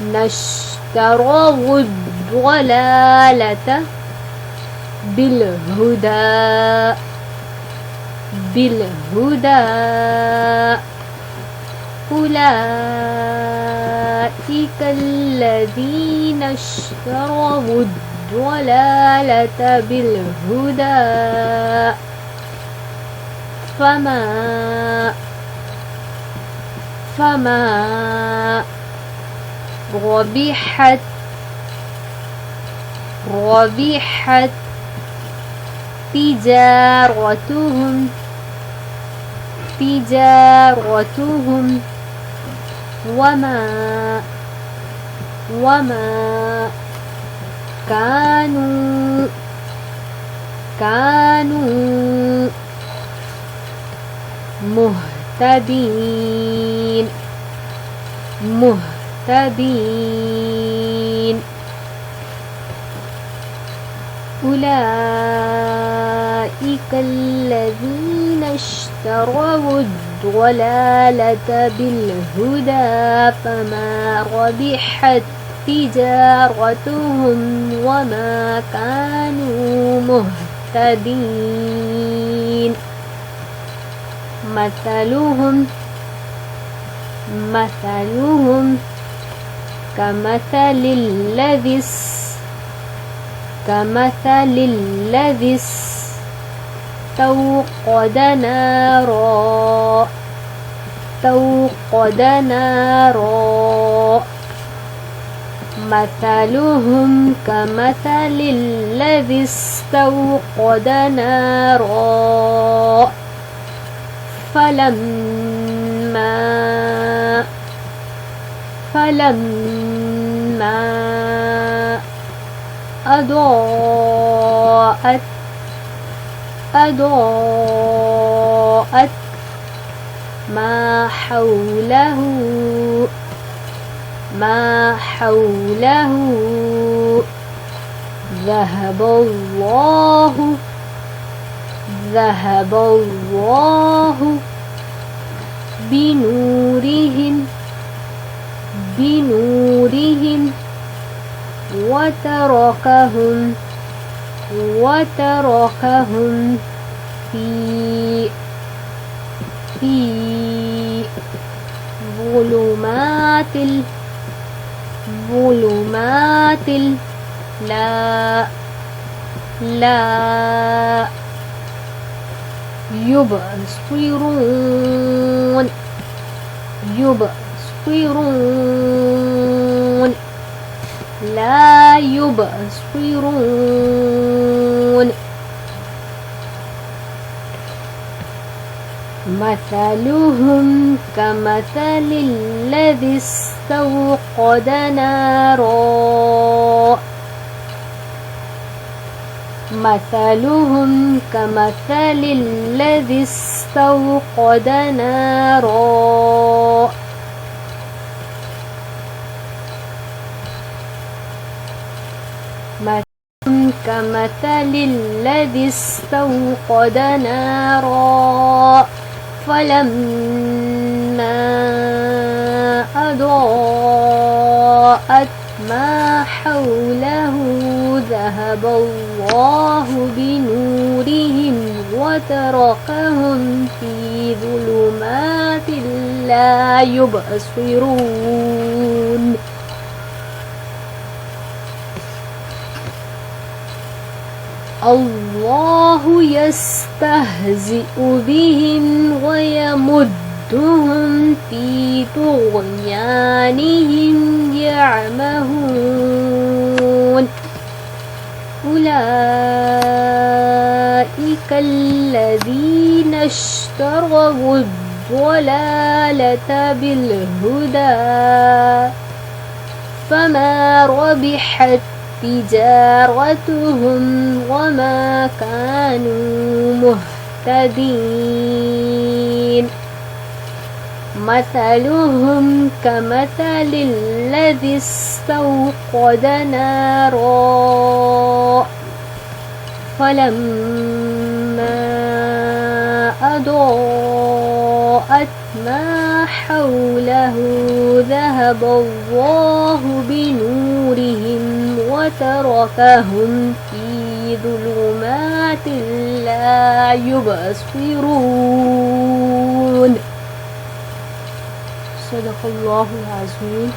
الذين اشتروا الضلالة بالهدى أولئك الذين اشتروا الضلالة بالهدى فما ربحت تجارتهم وما كانوا مهتدين أولئك الذين اشتروا الضلالة بالهدى فما ربحت تجارتهم وما كانوا مهتدين مثلهم كمثل الذي استوقد نارا مثلهم كمثل الذي استوقد نارا فلما أضاءت ما حوله ذهب الله بنورهم وتركهم في ظلمات لا يبصرون لا يبصرون مثلهم كمثل الذي استوقد نارا مثلهم كمثل الذي استوقد نارا كمثل الذي استوقد نارا فلما أضاءت ما حوله ذهب الله بنورهم وتركهم في ظلمات لا يبصرون الله يستهزئ بهم ويمدهم في طغيانهم يعمهون أولئك الذين اشتروا الضلالة بالهدى فما ربحت تجارتهم وما كانوا مهتدين مثلهم كمثل الذي استوقد نارا فلما أضاءت ما حوله ذهب الله بنورهم وتركهم في ظلمات لا يبصرون. صدق الله العظيم.